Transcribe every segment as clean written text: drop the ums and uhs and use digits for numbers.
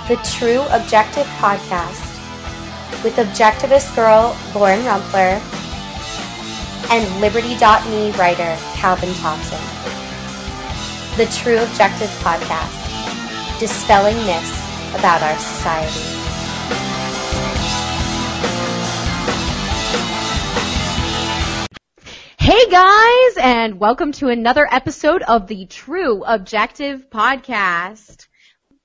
the True Objective Podcast with Objectivist girl Lauren Rumpler and Liberty.me writer Calvin Thompson. The True Objective Podcast, dispelling myths about our society. Hey guys, and welcome to another episode of the True Objective Podcast.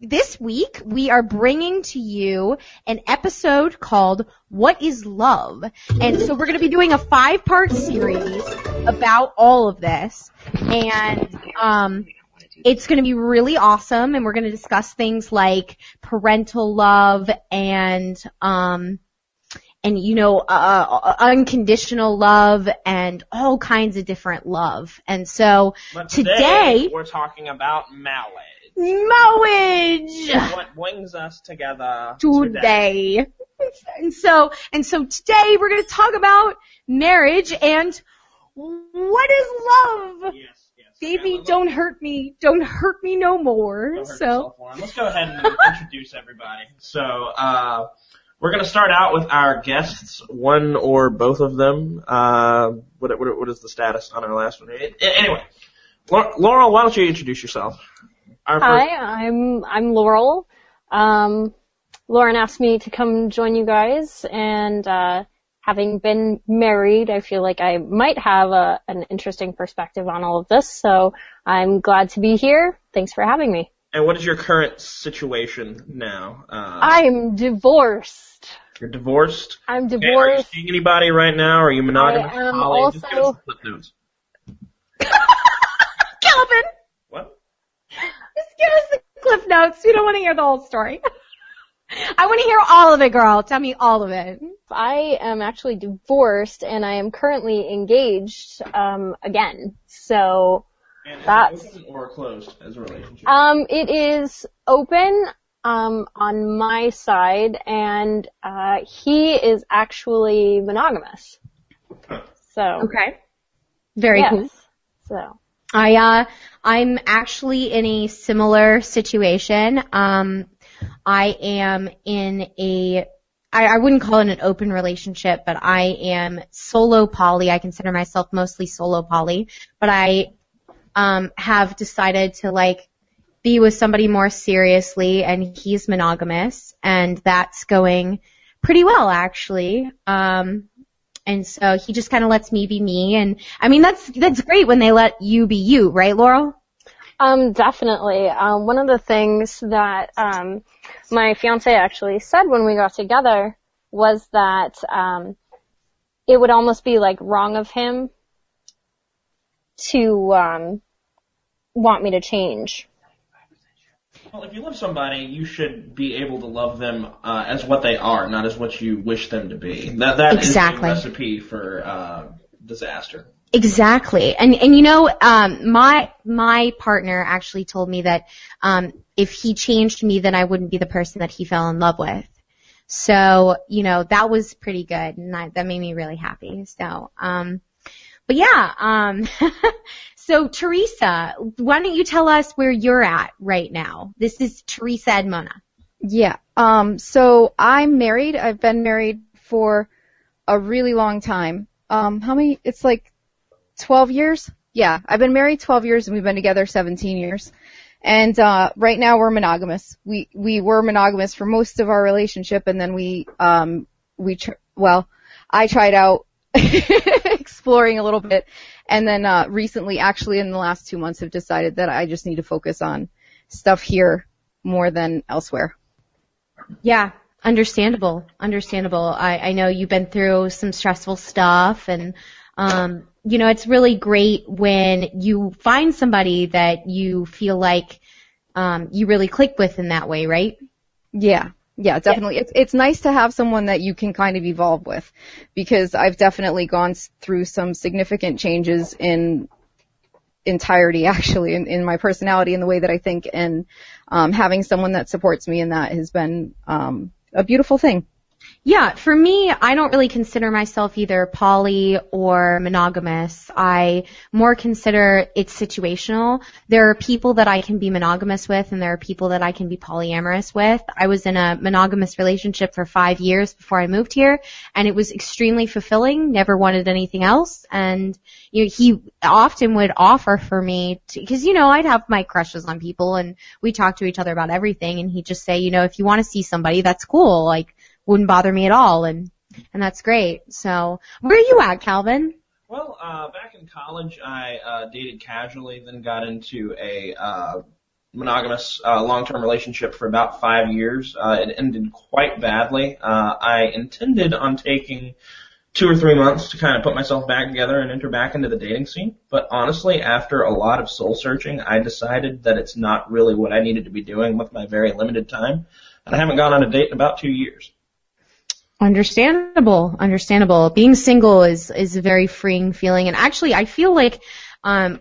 This week, we are bringing to you an episode called What is Love? And so we're going to be doing a 5-part series about all of this. And it's going to be really awesome, and we're going to discuss things like parental love and unconditional love and all kinds of different love. And so but today we're talking about marriage. What brings us together today. And so today we're going to talk about marriage and what is love? Yes. Baby, don't hurt me. Don't hurt me no more. Don't hurt yourself, Lauren. Let's go ahead and introduce everybody. So, we're going to start out with our guests, one or both of them. What is the status on our last one? Anyway, Laurel, why don't you introduce yourself? Hi, I'm Laurel. Lauren asked me to come join you guys, and having been married, I feel like I might have an interesting perspective on all of this, so I'm glad to be here. Thanks for having me. And what is your current situation now? I'm divorced. You're divorced? I'm divorced. Okay, are you seeing anybody right now? Are you monogamous? I am also... Just give us some flip notes. Calvin! What? Just give us the cliff notes. We don't want to hear the whole story. I want to hear all of it, girl. Tell me all of it. I am actually divorced, and I am currently engaged again. So and that's is it open or closed as a relationship? It is open on my side, and he is actually monogamous. So okay, very cool. So I'm actually in a similar situation. I am in I wouldn't call it an open relationship, but I am solo poly. I consider myself mostly solo poly, but I have decided to be with somebody more seriously, and he's monogamous, and that's going pretty well actually. And so he just kind of lets me be me, and I mean that's great when they let you be you, right, Laurel? Definitely. One of the things that my fiance actually said when we got together was that it would almost be wrong of him to want me to change. Well, if you love somebody, you should be able to love them as what they are, not as what you wish them to be. That exactly. is the recipe for disaster. Exactly. And my partner actually told me that if he changed me, then I wouldn't be the person that he fell in love with. So, that was pretty good, and that made me really happy. So, but yeah, so Theresa, why don't you tell us where you're at right now? This is Theresa Eudaimonia. Yeah. So I'm married. I've been married for a really long time. How many? It's 12 years? Yeah. I've been married 12 years, and we've been together 17 years. And right now we're monogamous. We were monogamous for most of our relationship, and then I tried out exploring a little bit, and then recently, actually in the last 2 months, have decided that I just need to focus on stuff here more than elsewhere. Yeah, understandable. I know you've been through some stressful stuff, and it's really great when you find somebody that you feel like you really click with in that way, right? Yeah, definitely. Yeah. It's nice to have someone that you can kind of evolve with, because I've definitely gone through some significant changes in entirety, actually, in my personality and the way that I think, and having someone that supports me in that has been a beautiful thing. Yeah, for me, I don't really consider myself either poly or monogamous. I more consider it situational. There are people that I can be monogamous with, and there are people that I can be polyamorous with. I was in a monogamous relationship for 5 years before I moved here, and it was extremely fulfilling, never wanted anything else. And he often would offer for me, because, I'd have my crushes on people, and we talk to each other about everything, and he'd just say, if you want to see somebody, that's cool. Like, wouldn't bother me at all, and that's great. So, where are you at, Calvin? Well, back in college, I dated casually, then got into a monogamous long-term relationship for about 5 years. It ended quite badly. I intended on taking 2 or 3 months to kind of put myself back together and enter back into the dating scene. But honestly, after a lot of soul searching, I decided that it's not really what I needed to be doing with my very limited time. And I haven't gone on a date in about 2 years. Understandable. Being single is a very freeing feeling. And actually, I feel like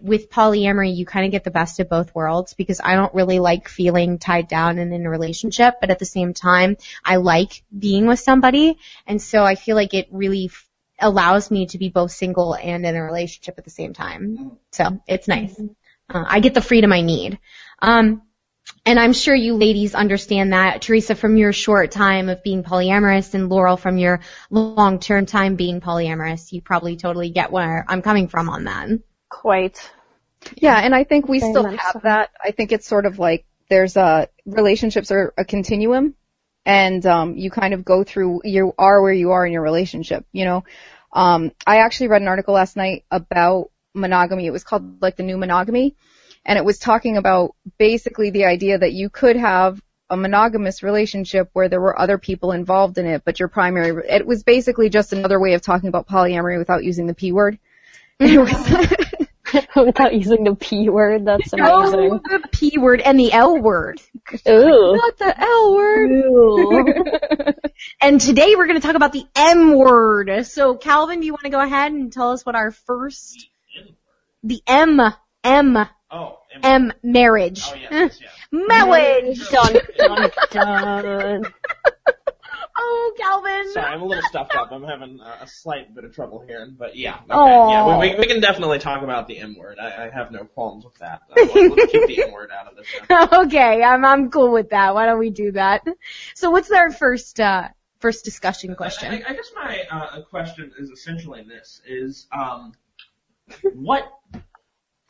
with polyamory, you kind of get the best of both worlds, because I don't really like feeling tied down and in a relationship, but at the same time, I like being with somebody. And so I feel like it really allows me to be both single and in a relationship at the same time. So it's nice. I get the freedom I need. And I'm sure you ladies understand that. Theresa, from your short time of being polyamorous, and Laurel, from your long-term time being polyamorous, you probably totally get where I'm coming from on that. Quite. Yeah, and I think we Very still much have so. that. I think it's sort of like there's relationships are a continuum, and you kind of go through, you are where you are in your relationship, I actually read an article last night about monogamy. It was called like the new monogamy. And it was talking about basically the idea that you could have a monogamous relationship where there were other people involved in it, but your primary, it was basically just another way of talking about polyamory without using the P word. Without using the P word, that's amazing. Oh, the P word and the L word. Ooh. Not the L word. Ooh. And today we're going to talk about the M word. So, Calvin, do you want to go ahead and tell us what our first, the M. Oh, Marriage. Oh, yes. Marriage. Dun, dun, dun. Oh, Calvin. Sorry, I'm a little stuffed up. I'm having a slight bit of trouble hearing, but yeah. Okay. Aww. Yeah, we can definitely talk about the M word. I have no qualms with that. Let's keep the M word out of this show. Okay, I'm cool with that. Why don't we do that? So what's our first discussion question? I guess my question is essentially this, is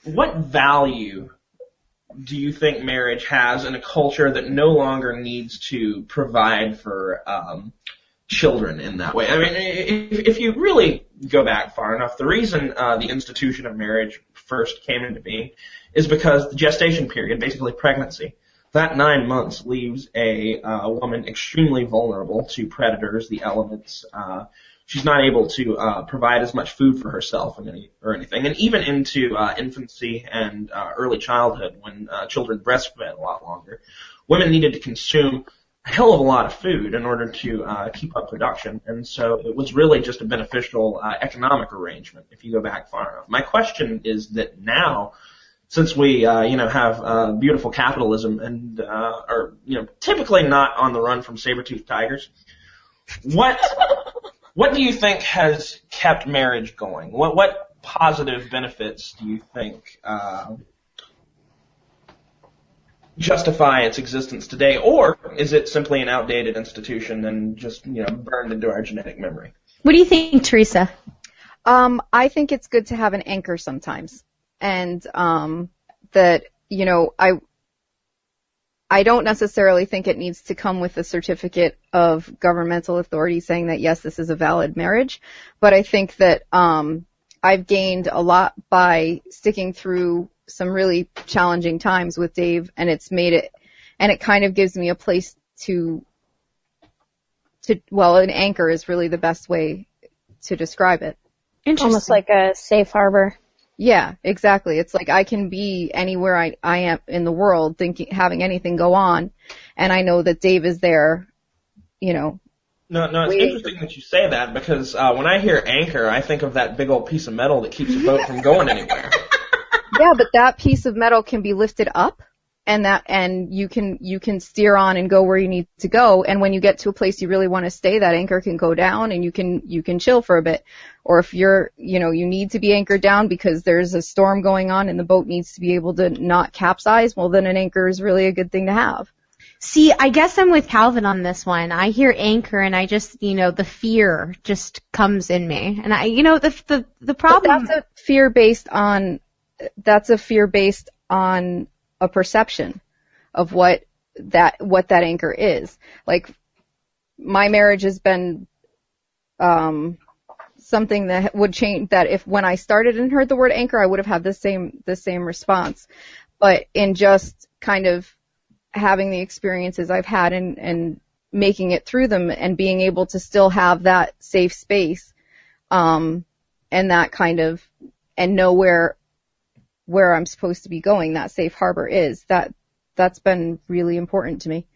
what value do you think marriage has in a culture that no longer needs to provide for children in that way? I mean, if you really go back far enough, the reason the institution of marriage first came into being is because the gestation period, basically pregnancy, that 9 months leaves a woman extremely vulnerable to predators, the elements. She's not able to provide as much food for herself or anything. And even into infancy and early childhood, when children breastfed a lot longer, women needed to consume a hell of a lot of food in order to keep up production. And so it was really just a beneficial economic arrangement if you go back far enough. My question is that now, since we have beautiful capitalism and are typically not on the run from saber-toothed tigers, what do you think has kept marriage going? What positive benefits do you think justify its existence today, or is it simply an outdated institution and just burned into our genetic memory? What do you think, Theresa? I think it's good to have an anchor sometimes, and that I don't necessarily think it needs to come with a certificate of governmental authority saying that, yes, this is a valid marriage. But I think that I've gained a lot by sticking through some really challenging times with Dave, and it's made it, and it kind of gives me a place to an anchor is really the best way to describe it. Almost like a safe harbor. Yeah, exactly. It's like I can be anywhere I am in the world, having anything go on, and I know that Dave is there, No, it's interesting that you say that, because when I hear anchor, I think of that big old piece of metal that keeps a boat from going anywhere. Yeah, but that piece of metal can be lifted up and you can steer on and go where you need to go. And when you get to a place you really want to stay, that anchor can go down and you can chill for a bit. Or if you need to be anchored down because there's a storm going on and the boat needs to be able to not capsize, well, then an anchor is really a good thing to have. See, I guess I'm with Calvin on this one. I hear anchor and I just, the fear just comes in me. And the problem. But that's a fear based on a perception of what that anchor is. Like, my marriage has been, something that would change, that if when I started and heard the word anchor, I would have had the same response. But in just kind of having the experiences I've had and making it through them and being able to still have that safe space, and that kind of, and know where I'm supposed to be going, that safe harbor is, that's been really important to me.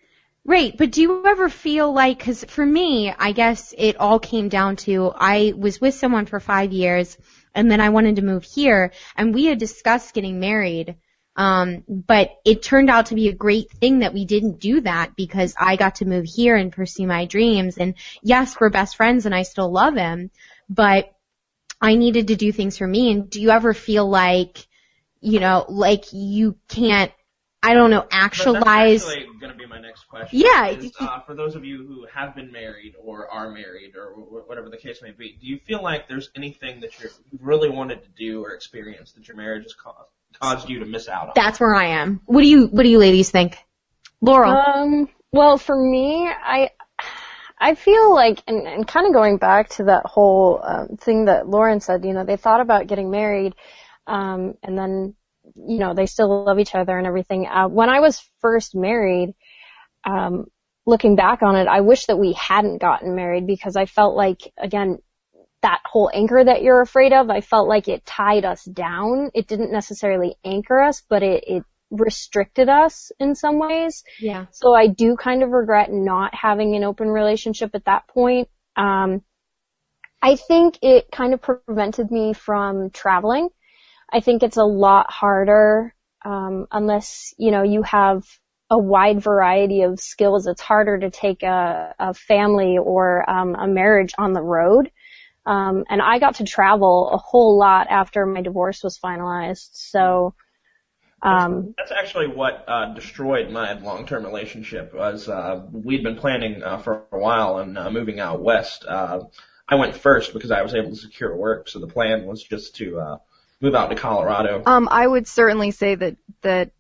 Right, but do you ever feel like, because for me, I guess it all came down to, I was with someone for 5 years, and then I wanted to move here, and we had discussed getting married, but it turned out to be a great thing that we didn't do that, because I got to move here and pursue my dreams, and yes, we're best friends and I still love him, but I needed to do things for me. And do you ever feel like, like you can't, I don't know, actualize. That's actually going to be my next question. Yeah. For those of you who have been married or are married or whatever the case may be, do you feel like there's anything that you really wanted to do or experience that your marriage has caused you to miss out on? That's where I am. What do you ladies think? Laurel? Well, for me, I feel like, and kind of going back to that whole thing that Lauren said, they thought about getting married, and then, they still love each other and everything. When I was first married, looking back on it, I wish that we hadn't gotten married, because I felt like, again, that whole anchor that you're afraid of, I felt like it tied us down. It didn't necessarily anchor us, but it restricted us in some ways. Yeah. So I do kind of regret not having an open relationship at that point. I think it kind of prevented me from traveling. I think it's a lot harder, unless, you have a wide variety of skills. It's harder to take a family or a marriage on the road. And I got to travel a whole lot after my divorce was finalized. So, that's actually what destroyed my long-term relationship. Was we'd been planning for a while on moving out west. I went first because I was able to secure work, so the plan was just to move out to Colorado. I would certainly say that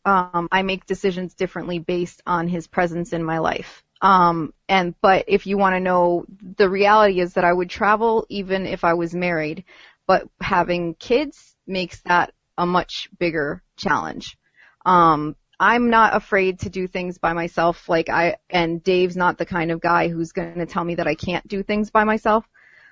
I make decisions differently based on his presence in my life. But if you want to know, the reality is that I would travel even if I was married, but having kids makes that a much bigger challenge. I'm not afraid to do things by myself, and Dave's not the kind of guy who's going to tell me that I can't do things by myself.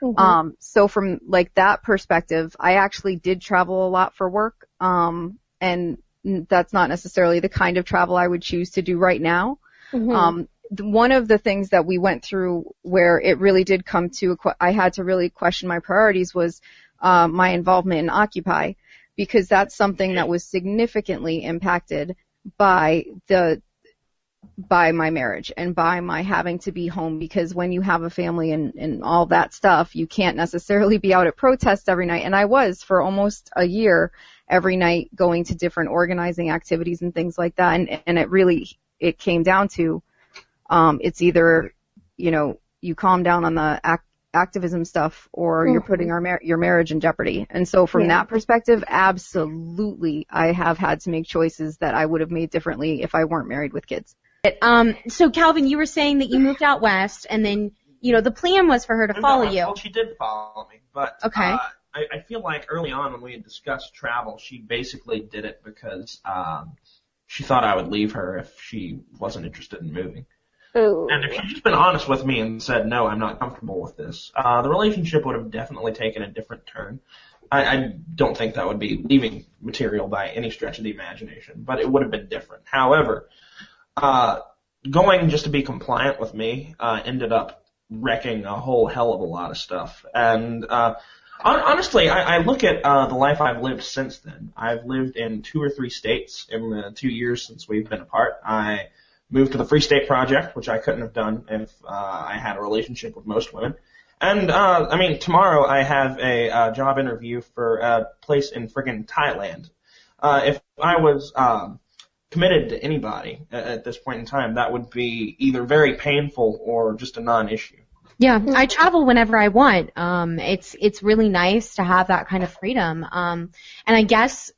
Mm-hmm. So from that perspective, I actually did travel a lot for work. And that's not necessarily the kind of travel I would choose to do right now. Mm-hmm. One of the things that we went through where it really did come to, I had to really question my priorities, was my involvement in Occupy, because that's something that was significantly impacted by my marriage and by my having to be home, because when you have a family and all that stuff, you can't necessarily be out at protests every night. And I was for almost a year every night going to different organizing activities and things like that. And it came down to, it's either, you calm down on the activism stuff or you're putting your marriage in jeopardy. And so from that perspective, absolutely, I have had to make choices that I would have made differently if I weren't married with kids. So Calvin, you were saying that you moved out west, and then, the plan was for her to follow you. Well, she did follow me, but okay. I feel like early on when we had discussed travel, she basically did it because she thought I would leave her if she wasn't interested in moving. Ooh. And if she'd just been honest with me and said, no, I'm not comfortable with this, the relationship would have definitely taken a different turn. I don't think that would be leaving material by any stretch of the imagination, but it would have been different. However, going just to be compliant with me ended up wrecking a whole hell of a lot of stuff. And Honestly, I look at the life I've lived since then. I've lived in 2 or 3 states in the 2 years since we've been apart. I moved to the Free State Project, which I couldn't have done if I had a relationship with most women. And, tomorrow I have a job interview for a place in friggin' Thailand. If I was committed to anybody at this point in time, that would be either very painful or just a non-issue. Yeah, I travel whenever I want. It's really nice to have that kind of freedom. And I guess,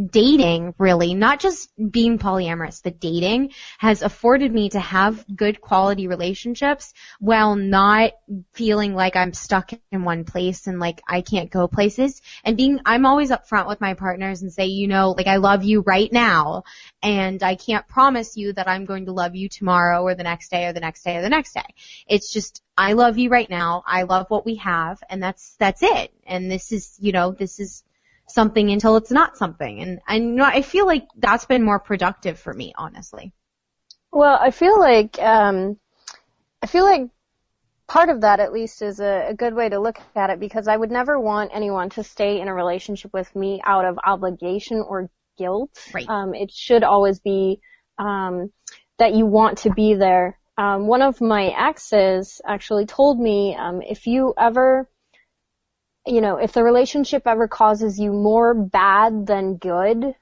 dating really, not just being polyamorous, but dating has afforded me to have good quality relationships while not feeling like I'm stuck in one place and like I can't go places. And I'm always upfront with my partners and say, I love you right now, and I can't promise you that I'm going to love you tomorrow or the next day or the next day or the next day. It's just, I love you right now. I love what we have, and that's it. And this is something until it's not something. And I feel like that's been more productive for me, honestly. Well, I feel like part of that at least is a good way to look at it, because I would never want anyone to stay in a relationship with me out of obligation or guilt. Right. It should always be that you want to be there. One of my exes actually told me, if the relationship ever causes you more bad than good,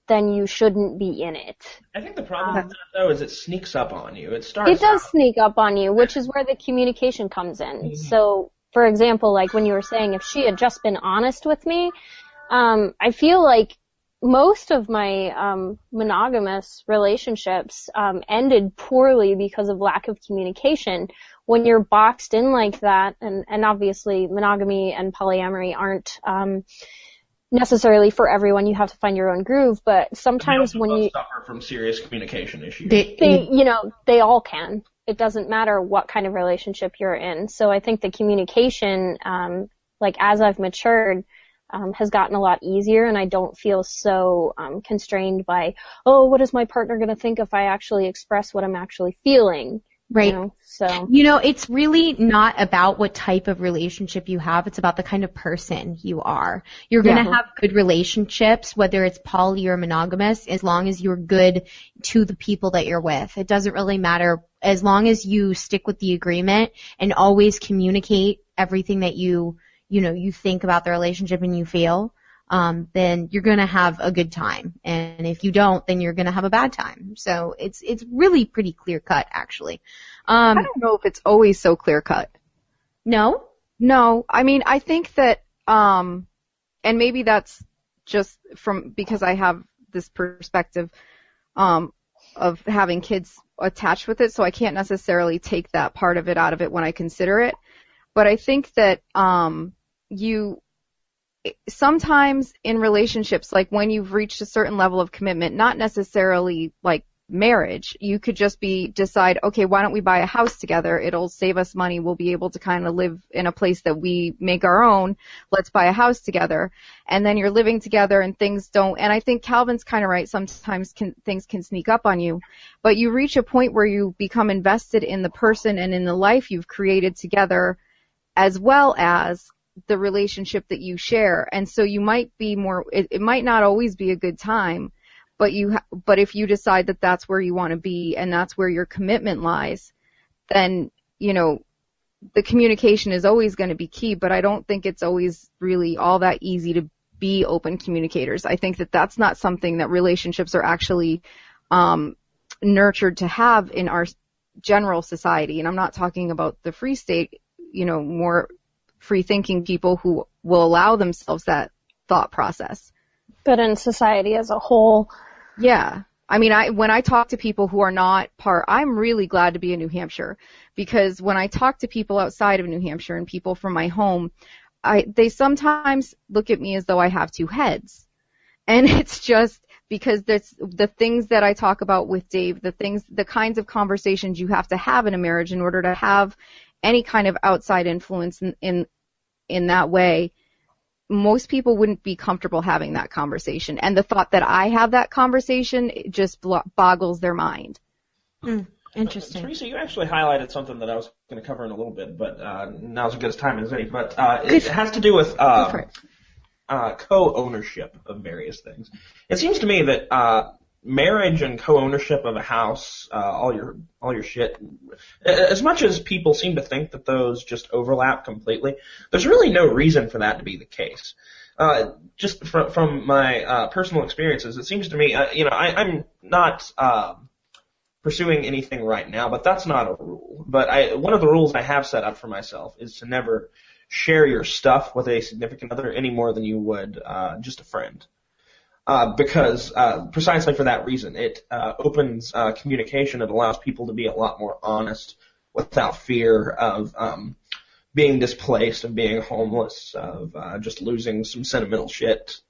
then you shouldn't be in it. I think the problem with that, though, is it sneaks up on you. It does sneak up on you, which is where the communication comes in. Mm-hmm. So, for example, like when you were saying, if she had just been honest with me, I feel like most of my monogamous relationships ended poorly because of lack of communication. When you're boxed in like that, and obviously monogamy and polyamory aren't necessarily for everyone. You have to find your own groove, but sometimes when you suffer from serious communication issues, they all can. It doesn't matter what kind of relationship you're in. So I think the communication, as I've matured, has gotten a lot easier, and I don't feel so constrained by, what is my partner going to think if I actually express what I'm actually feeling? Right. It's really not about what type of relationship you have. It's about the kind of person you are. You're going to have good relationships, whether it's poly or monogamous, as long as you're good to the people that you're with. It doesn't really matter, as long as you stick with the agreement and always communicate everything that you think about the relationship and you feel. Then you're going to have a good time. And if you don't, then you're going to have a bad time. So it's really pretty clear cut, actually. I don't know if it's always so clear cut. No? No. I mean, I think that, and maybe that's just because I have this perspective, of having kids attached with it, so I can't necessarily take that part of it out of it when I consider it. But I think that, sometimes in relationships, like when you've reached a certain level of commitment, not necessarily like marriage, you could just decide, okay, why don't we buy a house together? It'll save us money. We'll be able to kind of live in a place that we make our own. Let's buy a house together. And then you're living together and things don't, and I think Calvin's kind of right. Sometimes things can sneak up on you, but you reach a point where you become invested in the person and in the life you've created together, as well as the relationship that you share. And so you might be it might not always be a good time, but if you decide that that's where you want to be and that's where your commitment lies, then, the communication is always going to be key, but I don't think it's always really all that easy to be open communicators. I think that that's not something that relationships are actually, nurtured to have in our general society. And I'm not talking about the free state, more free-thinking people who will allow themselves that thought process. But in society as a whole. Yeah. I mean, when I talk to people who are not I'm really glad to be in New Hampshire, because when I talk to people outside of New Hampshire and people from my home, they sometimes look at me as though I have two heads. And it's just because there's the things that I talk about with Dave, the kinds of conversations you have to have in a marriage in order to have any kind of outside influence in that way. Most people wouldn't be comfortable having that conversation. And the thought that I have that conversation just boggles their mind. Interesting. Theresa, you actually highlighted something that I was going to cover in a little bit, but now's as good as time as any. But it has to do with co-ownership of various things. It seems to me that marriage and co-ownership of a house, all your shit, as much as people seem to think that those just overlap completely, there's really no reason for that to be the case. Just from my personal experiences, it seems to me, I'm not pursuing anything right now, but that's not a rule. But one of the rules I have set up for myself is to never share your stuff with a significant other any more than you would just a friend. Because precisely for that reason, it opens communication. It allows people to be a lot more honest without fear of being displaced, of being homeless, of just losing some sentimental shit.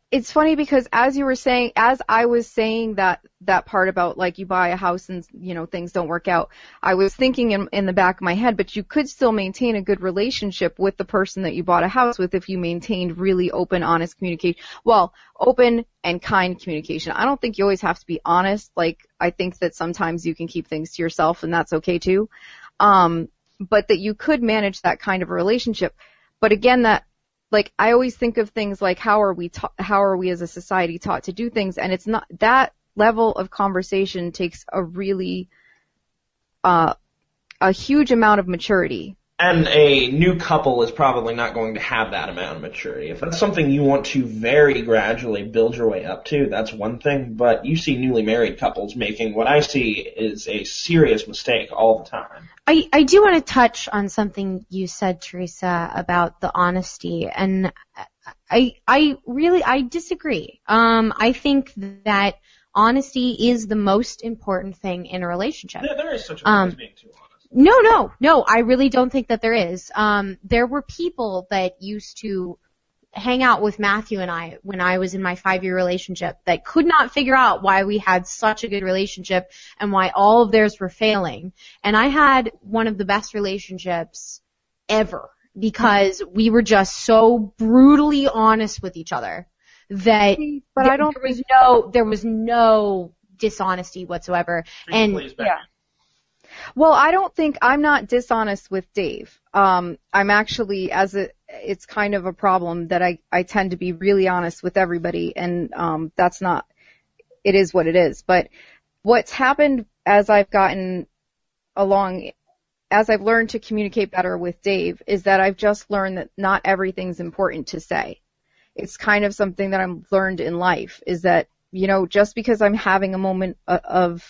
It's funny because as I was saying that part about like you buy a house and things don't work out, I was thinking in the back of my head, but you could still maintain a good relationship with the person that you bought a house with if you maintained really open, honest communication. Well, open and kind communication. I don't think you always have to be honest. Like I think that sometimes you can keep things to yourself and that's okay too. But that you could manage that kind of a relationship. But again, like I always think of things like how are we as a society taught to do things, and it's not that level of conversation takes a really a huge amount of maturity. And a new couple is probably not going to have that amount of maturity. If that's something you want to very gradually build your way up to, that's one thing. But you see newly married couples making what I see is a serious mistake all the time. I do want to touch on something you said, Theresa, about the honesty, and I disagree. I think that honesty is the most important thing in a relationship. There is such a thing as being too honest. No, I really don't think that there is. There were people that used to hang out with Matthew and I when I was in my 5-year relationship that could not figure out why we had such a good relationship and why all of theirs were failing. And I had one of the best relationships ever because we were just so brutally honest with each other that there was no dishonesty whatsoever. Well, I'm not dishonest with Dave. I'm actually, it's kind of a problem that I tend to be really honest with everybody, and it is what it is. But what's happened as I've gotten along, as I've learned to communicate better with Dave, is that I've just learned that not everything's important to say. It's kind of something that I've learned in life, is that, just because I'm having a moment of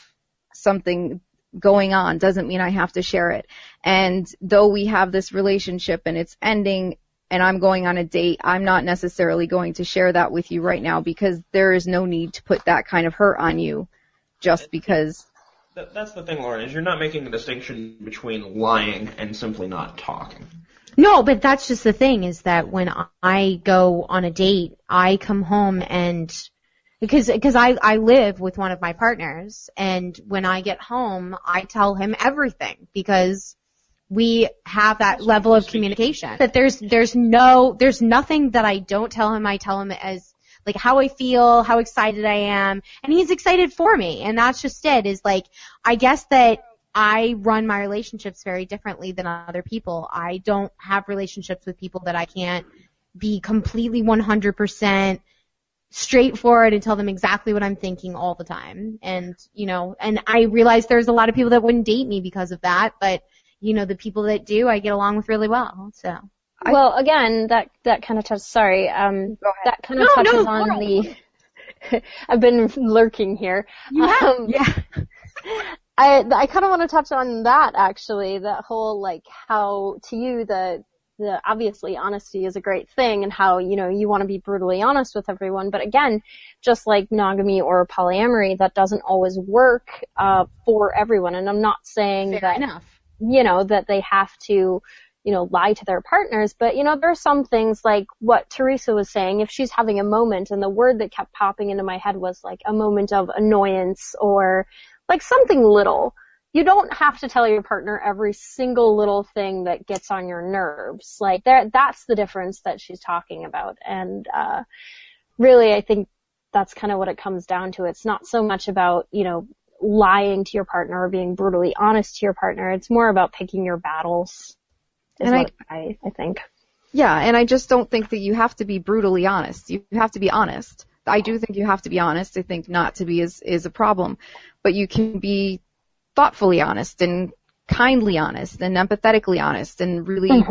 something going on doesn't mean I have to share it. And though we have this relationship and it's ending and I'm going on a date, I'm not necessarily going to share that with you right now because there is no need to put that kind of hurt on you just because. That's the thing, Lauren, is you're not making a distinction between lying and simply not talking. No, but that's just the thing, is that when I go on a date, I come home and because I live with one of my partners, and when I get home, I tell him everything because we have that level of communication. That there's nothing that I don't tell him. I tell him as like how I feel, how excited I am, and he's excited for me. And that's just it, is like, I guess that I run my relationships very differently than other people. I don't have relationships with people that I can't be completely 100% straightforward and tell them exactly what I'm thinking all the time. And, and I realize there's a lot of people that wouldn't date me because of that, but, the people that do, I get along with really well, so. Well, again, that kind of touches, sorry, that kind of touches on the, I've been lurking here. Yeah. I kind of want to touch on that, actually, that whole, like, how, to you, the obviously honesty is a great thing, and how, you want to be brutally honest with everyone. But again, just like monogamy or polyamory, that doesn't always work, for everyone. And I'm not saying Fair enough. That they have to, lie to their partners. But, there are some things like what Theresa was saying. If she's having a moment, and the word that kept popping into my head was like a moment of annoyance or like something little. You don't have to tell your partner every single little thing that gets on your nerves. Like that's the difference that she's talking about. And, really, I think that's kind of what it comes down to. It's not so much about, lying to your partner or being brutally honest to your partner. It's more about picking your battles, is what I think. Yeah, and I just don't think that you have to be brutally honest. You have to be honest. I do think you have to be honest. I think not to be is a problem. But you can be thoughtfully honest and kindly honest and empathetically honest and really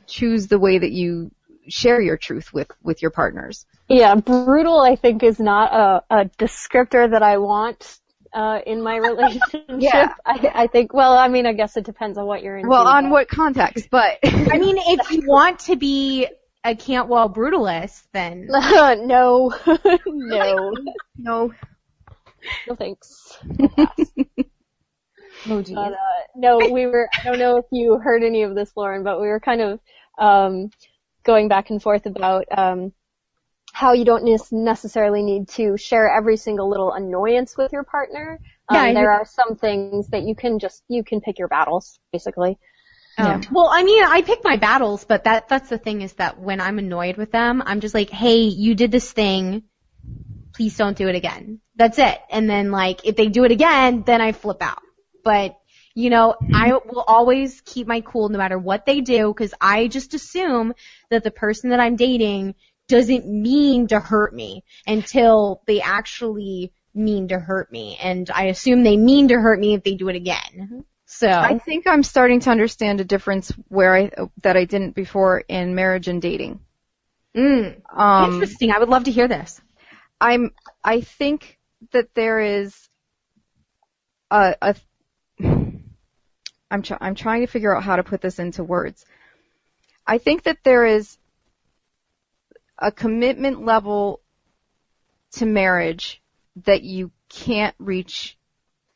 choose the way that you share your truth with your partners. Yeah, brutal I think is not a descriptor that I want in my relationship. Yeah. I think, well, I mean, I guess it depends on what you're into. Well, on what context, but I mean, if you want to be a Cantwell brutalist, then no. No, thanks. oh geez. But, no, I don't know if you heard any of this, Lauren, but we were kind of going back and forth about how you don't necessarily need to share every single little annoyance with your partner. There are some things that you can pick your battles, basically. Well, I mean, I pick my battles, but that's the thing is that when I'm annoyed with them, I'm just like, hey, you did this thing. Please don't do it again. That's it. And then, like, if they do it again, then I flip out. But, you know, I will always keep my cool no matter what they do because I just assume that the person that I'm dating doesn't mean to hurt me until they actually mean to hurt me. And I assume they mean to hurt me if they do it again. So I think I'm starting to understand a difference that I didn't before in marriage and dating. Interesting. I would love to hear this. I think that there is I'm trying to figure out how to put this into words. I think that there is a commitment level to marriage that you can't reach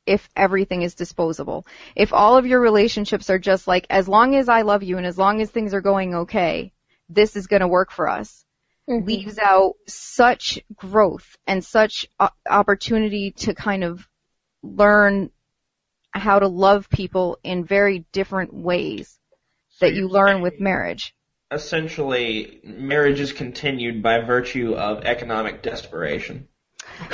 if everything is disposable. If all of your relationships are just like, as long as I love you and as long as things are going okay, this is going to work for us, leaves out such growth and such opportunity to kind of learn how to love people in very different ways that you learn with marriage. Essentially, marriage is continued by virtue of economic desperation.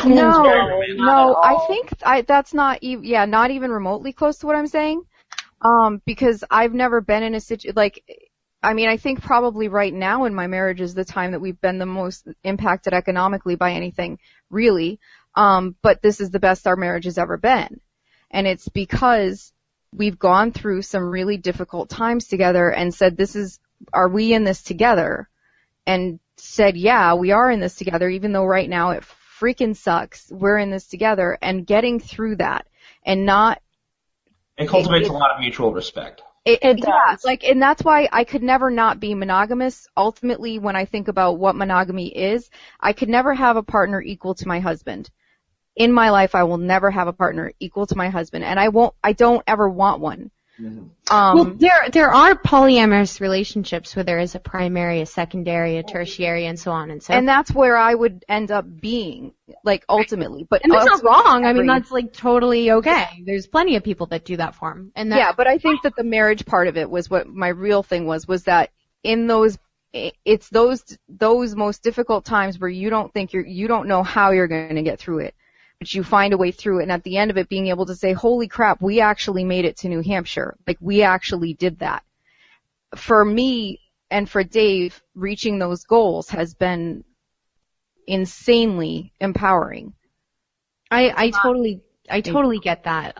No, I think that's not even, not even remotely close to what I'm saying. Because I've never been in a situation, I think probably right now in my marriage is the time that we've been the most impacted economically by anything, really. But this is the best our marriage has ever been. And it's because we've gone through some really difficult times together and said, are we in this together? And said, yeah, we are in this together, even though right now it freaking sucks. We're in this together, and getting through that and not. It cultivates a lot of mutual respect. It does. And that's why I could never not be monogamous. Ultimately, when I think about what monogamy is, I could never have a partner equal to my husband. In my life, I will never have a partner equal to my husband, and I don't ever want one. Well, there are polyamorous relationships where there is a primary, a secondary, a tertiary, and so on and so. And that's where I would end up being, ultimately. But and that's not wrong. I mean, that's totally okay. There's plenty of people that do that for them. And but I think that the marriage part of it was what my real thing was that in it's those most difficult times where you don't know how you're going to get through it. But you find a way through it, and at the end of it, being able to say, holy crap, we actually made it to New Hampshire. We actually did that. For me and for Dave, reaching those goals has been insanely empowering. I totally get that.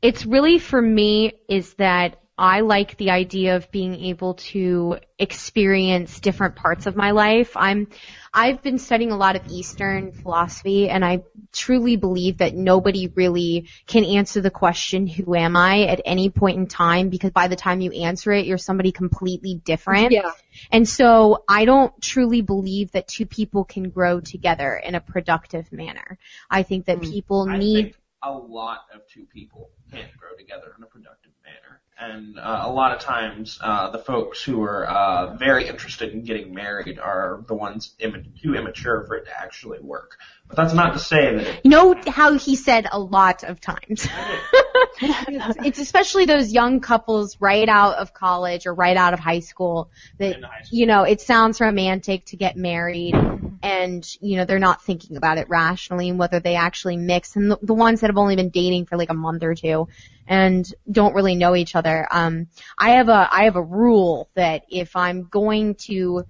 It's really, for me, is that I like the idea of being able to experience different parts of my life. I've been studying a lot of Eastern philosophy, and I truly believe that nobody really can answer the question, who am I, at any point in time, because by the time you answer it, you're somebody completely different. Yeah. And so I don't truly believe that two people can grow together in a productive manner. I think that people need... a lot of two people can't grow together in a productive manner. And a lot of times, the folks who are very interested in getting married are the ones too immature for it to actually work. But that's not to say that... You know how he said a lot of times. It's especially those young couples right out of college or right out of high school that, it sounds romantic to get married. and, you know, they're not thinking about it rationally and whether they actually mix. And the ones that have only been dating for like a month or two and don't really know each other. I have a rule that if I'm going to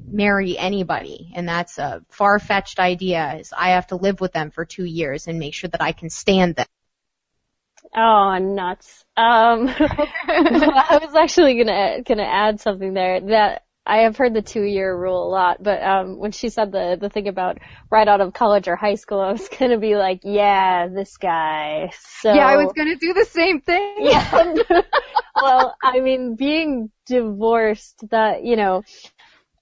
marry anybody, and that's a far-fetched idea, is I have to live with them for 2 years and make sure that I can stand them. Oh, I'm nuts. Well, I was actually gonna add something there that I have heard the 2-year rule a lot, but when she said the thing about right out of college or high school, I was gonna be like, yeah, this guy. So Yeah, I was gonna do the same thing. yeah. Well, I mean, being divorced, that, you know,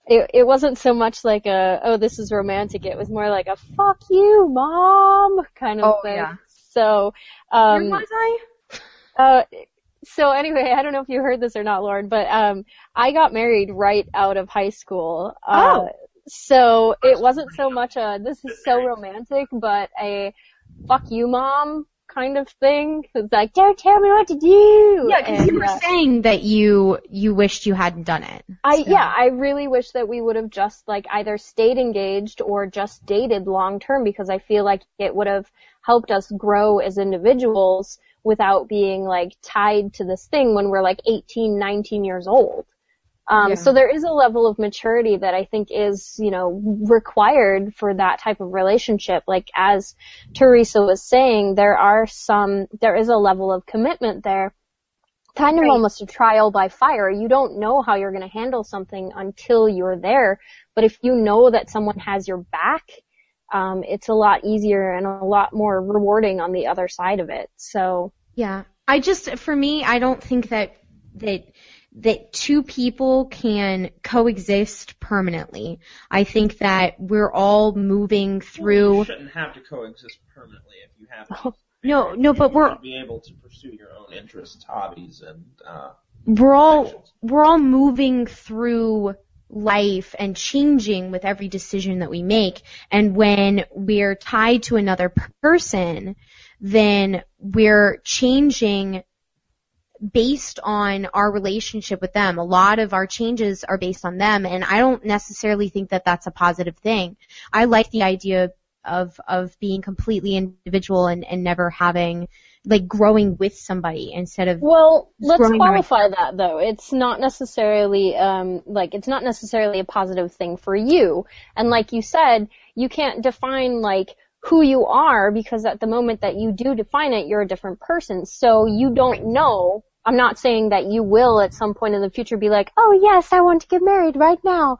it wasn't so much like oh, this is romantic. It was more like a fuck you, mom kind of thing. Yeah. So, Where was I? So anyway, I don't know if you heard this or not, Lauren, but I got married right out of high school. So it wasn't so much this is so romantic, but a fuck you, mom kind of thing. It's like, don't tell me what to do. Yeah, because you were saying that you wished you hadn't done it. I really wish that we would have just like either stayed engaged or just dated long term, because I feel like it would have helped us grow as individuals without being like tied to this thing when we're like 18, 19 years old. So there is a level of maturity that I think is, you know, required for that type of relationship. Like as Theresa was saying, there is a level of commitment there, kind of almost a trial by fire. You don't know how you're going to handle something until you're there. But if you know that someone has your back, it's a lot easier and a lot more rewarding on the other side of it. So yeah, for me, I don't think that two people can coexist permanently. I think that we're all moving through. You shouldn't have to coexist permanently if you have. No, but we're be able to pursue your own interests, hobbies, and we're all moving through life and changing with every decision that we make. And when we're tied to another person, then we're changing based on our relationship with them. A lot of our changes are based on them, and I don't necessarily think that that's a positive thing. I like the idea of being completely individual and never having, like, growing with somebody instead of. Well, let's qualify that though. It's not necessarily it's not necessarily a positive thing for you. And like you said, you can't define like who you are, because at the moment that you do define it, you're a different person. So you don't know. I'm not saying that you will at some point in the future be like, oh yes, I want to get married right now.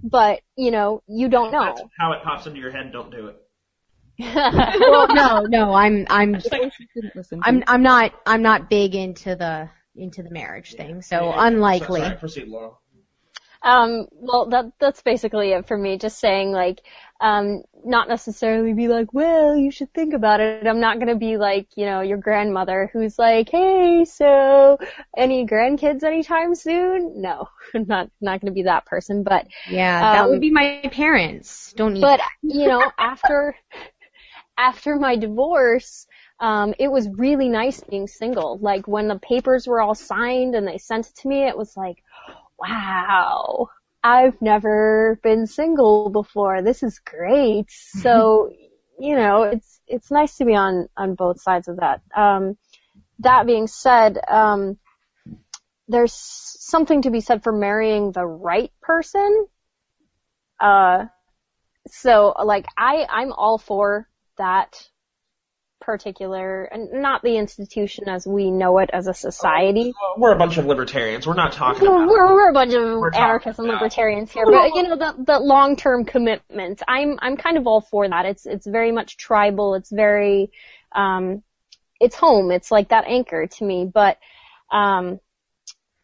But, you know, you don't know. That's how it pops into your head, don't do it. Well, no, I'm not big into the marriage thing, so unlikely. Sorry, proceed, Laurel. Well, that's basically it for me. Just saying, like, not necessarily be like, well, you should think about it. I'm not gonna be like, you know, your grandmother who's like, hey, so any grandkids anytime soon? No, I'm not gonna be that person. But yeah, that would be my parents. Don't need. But you know, after my divorce, it was really nice being single. Like when the papers were all signed and they sent it to me, it was like, wow, I've never been single before. This is great. So, you know, it's nice to be on both sides of that. That being said, there's something to be said for marrying the right person. So like I'm all for that particular, and not the institution as we know it as a society. We're a bunch of libertarians. We're not talking about. We're a bunch of anarchists and libertarians here, but you know, the long-term commitment. I'm kind of all for that. It's very much tribal. It's very, it's home. It's like that anchor to me. But trying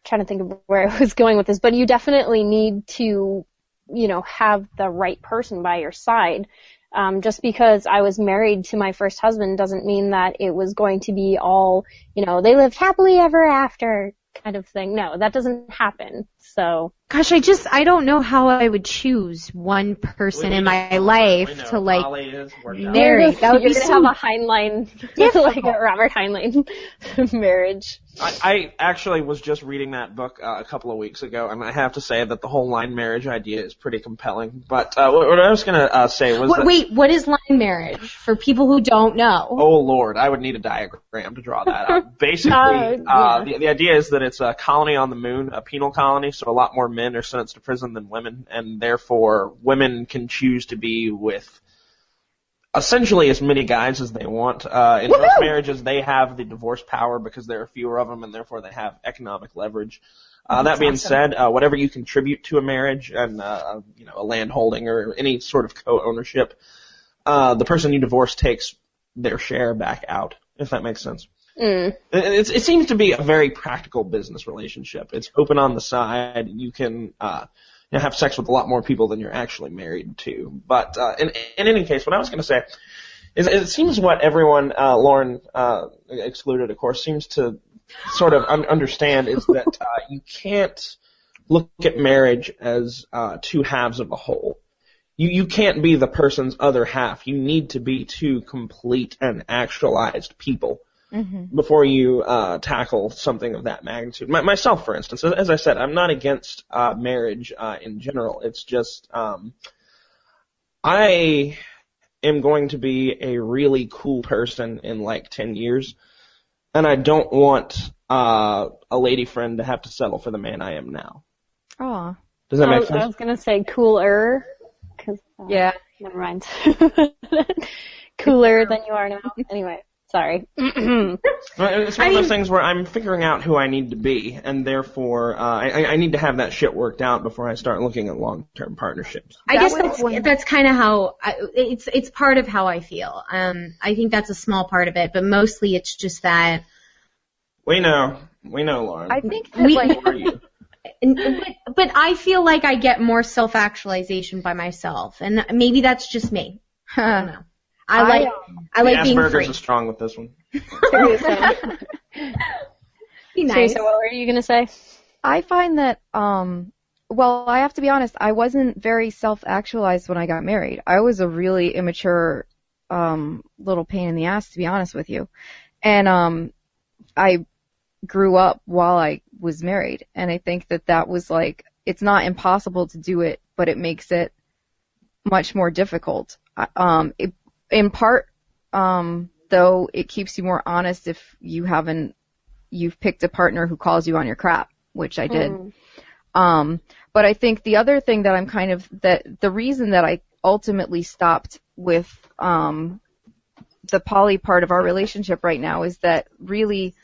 to think of where I was going with this. But you definitely need to, you know, have the right person by your side. Just because I was married to my first husband doesn't mean that it was going to be all, you know, they lived happily ever after kind of thing. No, that doesn't happen. So. Gosh, I don't know how I would choose one person in my life to like marry. That would be have a Heinlein, like a Robert Heinlein marriage. I actually was just reading that book a couple of weeks ago, and I have to say that the whole line marriage idea is pretty compelling. But what I was going to say was Wait, what is line marriage for people who don't know? Oh, Lord, I would need a diagram to draw that out. Basically, the idea is that it's a colony on the moon, a penal colony, so a lot more men are sentenced to prison than women, and therefore women can choose to be with essentially as many guys as they want. In most marriages, they have the divorce power because there are fewer of them, and therefore they have economic leverage. That being said, whatever you contribute to a marriage, and a land holding or any sort of co-ownership, the person you divorce takes their share back out, if that makes sense. It seems to be a very practical business relationship. It's open on the side. You can have sex with a lot more people than you're actually married to. But in any case, what I was going to say is it seems what everyone, Lauren excluded, of course, seems to sort of understand is that you can't look at marriage as two halves of a whole. You can't be the person's other half. You need to be two complete and actualized people before you tackle something of that magnitude. Myself, for instance, as I said, I'm not against marriage in general. It's just I am going to be a really cool person in like 10 years, and I don't want a lady friend to have to settle for the man I am now. Aw. Does that make sense? I was going to say cooler. Yeah. Never mind. Cooler than you are now. Anyway, sorry. It's one of those things where I'm figuring out who I need to be, and therefore I need to have that shit worked out before I start looking at long-term partnerships. I guess that's kind of how it's part of how I feel. I think that's a small part of it, but mostly it's just that. We know, Lauren. I think that Who are you? But I feel like I get more self-actualization by myself, and maybe that's just me. I don't know. I like being free. Asperger's is strong with this one. Theresa. Be nice. Theresa, what were you going to say? I find that, well, I have to be honest, I wasn't very self-actualized when I got married. I was a really immature little pain in the ass, to be honest with you. And I grew up while I was married, and I think that was like, it's not impossible to do it, but it makes it much more difficult. In part, though, it keeps you more honest if you've picked a partner who calls you on your crap, which I did. But I think the other thing that the reason that I ultimately stopped with the poly part of our relationship right now is that really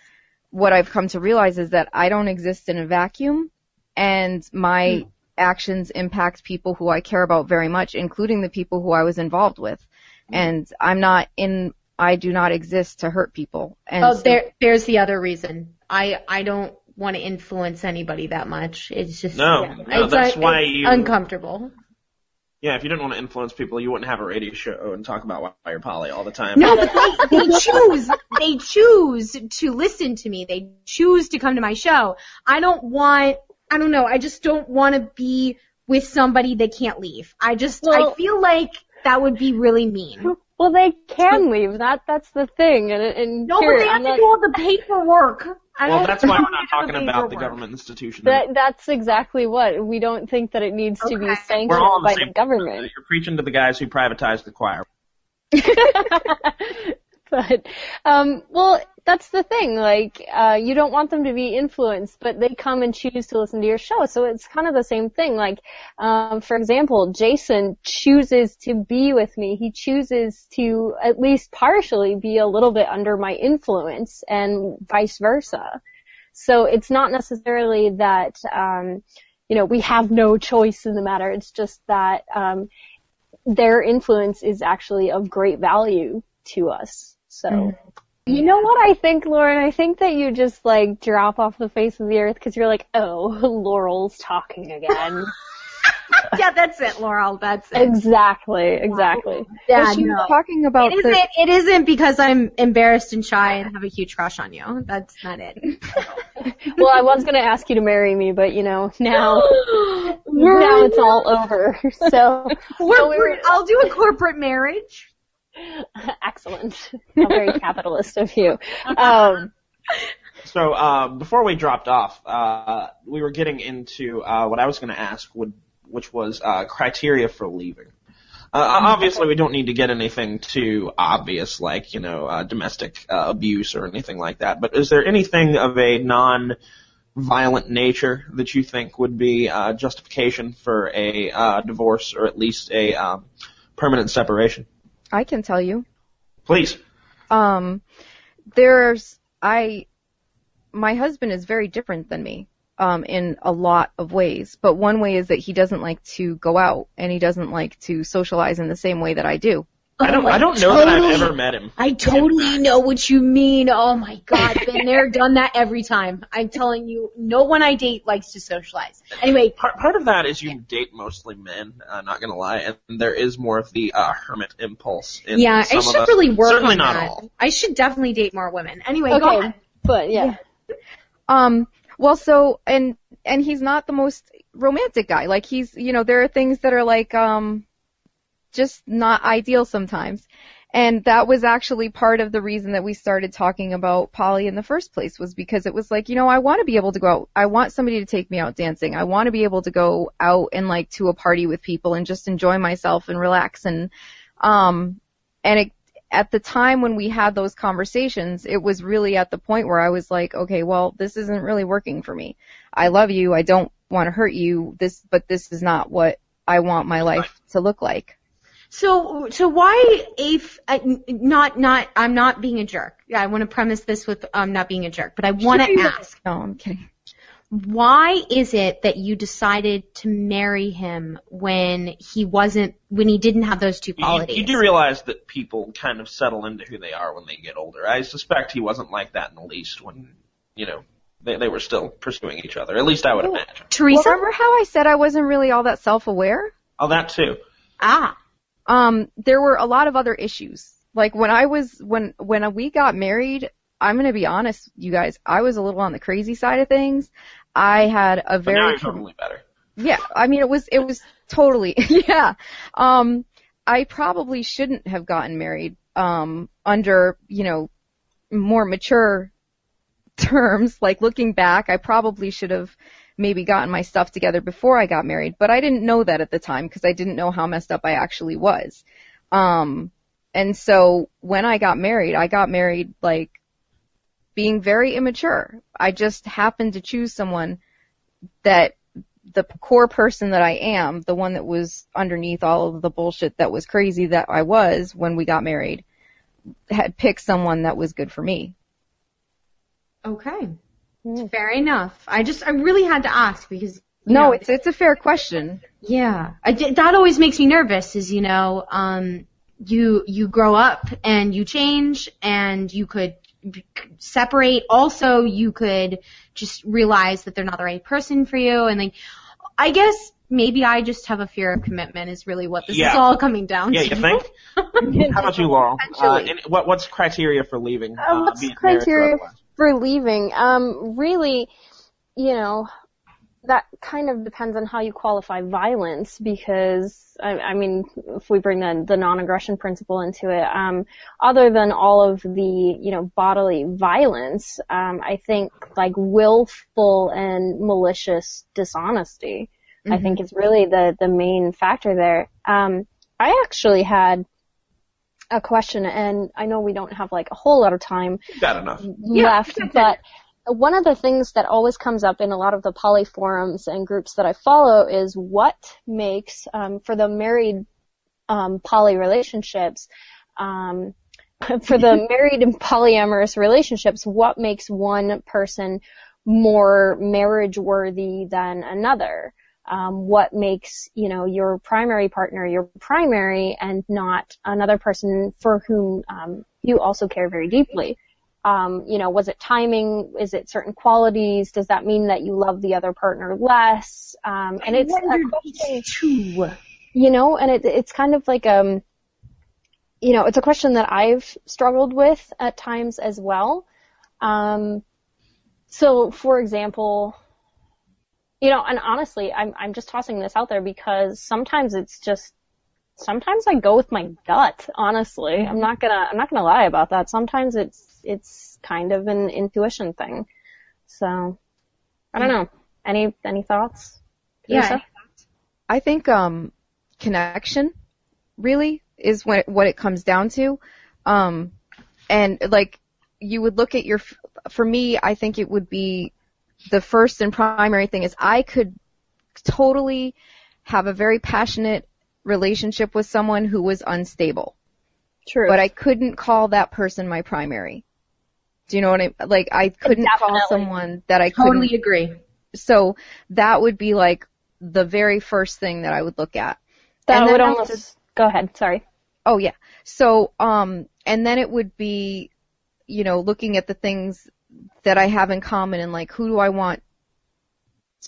what I've come to realize is that I don't exist in a vacuum, and my actions impact people who I care about very much, including the people who I was involved with. And I do not exist to hurt people. And there's the other reason. I don't want to influence anybody that much. It's just that's why you uncomfortable. Yeah, if you didn't want to influence people, you wouldn't have a radio show and talk about why you're poly all the time. No, but they choose to listen to me. They choose to come to my show. I just don't want to be with somebody that can't leave. I feel like that would be really mean. Well, they can leave. That's the thing. And no, but they have to do all the paperwork. Well, that's why we're not talking about the government institution. That's exactly what. We don't think that it needs to be sanctioned by the government. You're preaching to the guys who privatized the choir. But, well, that's the thing. Like, you don't want them to be influenced, but they come and choose to listen to your show. So it's kind of the same thing. Like, for example, Jason chooses to be with me. He chooses to at least partially be a little bit under my influence, and vice versa. So it's not necessarily that, we have no choice in the matter. It's just that, their influence is actually of great value to us. So, you know what I think, Lauren? I think that you just, like, drop off the face of the earth because you're like, oh, Laurel's talking again. Yeah, that's it, Laurel. That's it. Exactly. Yeah, she was talking about it isn't because I'm embarrassed and shy and have a huge crush on you. That's not it. Well, I was going to ask you to marry me, but, now it's all over. So, I'll do a corporate marriage. Excellent. How very capitalist of you. So So before we dropped off, we were getting into what I was going to ask, which was criteria for leaving. Obviously, we don't need to get anything too obvious, like domestic abuse or anything like that. But is there anything of a non-violent nature that you think would be justification for a divorce, or at least a permanent separation? I can tell you. Please. My husband is very different than me, in a lot of ways. But one way is that he doesn't like to go out, and he doesn't like to socialize in the same way that I do. I don't know that I've ever met him. I totally know what you mean. Oh my God, been there, done that every time. I'm telling you, no one I date likes to socialize. Anyway. Part of that is you date mostly men, not gonna lie, and there is more of the hermit impulse in I some should of us. really work Certainly on not that. all. I should definitely date more women. Anyway, Okay, go ahead. but yeah. Well, so, and he's not the most romantic guy. Like, he's, there are things that are like, just not ideal sometimes. And that was actually part of the reason that we started talking about poly in the first place, was because it was like, I want to be able to go out. I want somebody to take me out dancing. I want to be able to go out and like to a party with people and just enjoy myself and relax. And at the time when we had those conversations, it was really at the point where I was like, okay, well, this isn't really working for me. I love you. I don't want to hurt you. But this is not what I want my life to look like. So why I'm not being a jerk. Yeah, I want to premise this with not being a jerk, but I want to ask. No, I'm kidding. Why is it that you decided to marry him when he didn't have those two qualities? You do realize that people kind of settle into who they are when they get older. I suspect he wasn't like that in the least when, they were still pursuing each other. At least I would imagine. Teresa? Well, remember how I said I wasn't really all that self-aware? Oh, that too. There were a lot of other issues. Like when we got married, I'm going to be honest, you guys, I was a little on the crazy side of things. I had a very... But now you're totally better. Yeah, I mean, it was totally, yeah. I probably shouldn't have gotten married, under, more mature terms. Like, looking back, I probably should have maybe gotten my stuff together before I got married, but I didn't know that at the time because I didn't know how messed up I actually was. And so when I got married like being very immature. I just happened to choose someone that the core person that I am, the one that was underneath all of the bullshit that was crazy that I was when we got married, had picked someone that was good for me. Okay. Fair enough. I really had to ask because it's a fair question. Yeah. That always makes me nervous is, you grow up and you change and you could separate. Also, you could just realize that they're not the right person for you. And I guess maybe I just have a fear of commitment is really what this is all coming down to. Yeah, you think? How about you, Laurel? What's criteria for leaving? What's criteria for leaving? Really, that kind of depends on how you qualify violence because, I mean, if we bring the non-aggression principle into it, other than all of the, bodily violence, I think willful and malicious dishonesty, I think is really the main factor there. I actually had a question, and I know we don't have a whole lot of time left, but one of the things that always comes up in a lot of the poly forums and groups that I follow is what makes, for the married poly relationships, for the married and polyamorous relationships, what makes one person more marriage worthy than another? What makes, your primary partner your primary and not another person for whom you also care very deeply? Was it timing? Is it certain qualities? Does that mean that you love the other partner less? And it's a question too, and it's kind of like, it's a question that I've struggled with at times as well. So for example, and honestly, I'm just tossing this out there because sometimes I go with my gut, honestly. I'm not gonna lie about that. Sometimes it's kind of an intuition thing. So, I don't know. Any thoughts? Yeah. Theresa? I think connection really is what it comes down to. And like you would look at for me, I think it would be the first and primary thing is I could totally have a very passionate relationship with someone who was unstable. True. But I couldn't call that person my primary. Do you know what I couldn't call someone that I couldn't. Totally agree. So that would be like the very first thing that I would look at. That would almost, go ahead, sorry. Oh yeah. So, and then it would be, looking at the things that I have in common and like, who do I want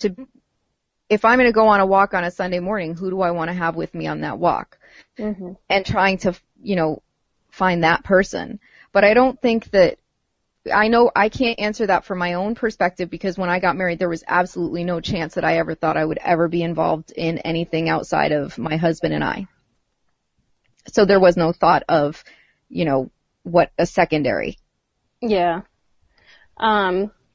to, if I'm going to go on a walk on a Sunday morning, who do I want to have with me on that walk? Mm-hmm. And trying to, find that person. But I don't think that, I know I can't answer that from my own perspective because when I got married, there was absolutely no chance that I ever thought I would ever be involved in anything outside of my husband and I. So there was no thought of, what a secondary. Yeah.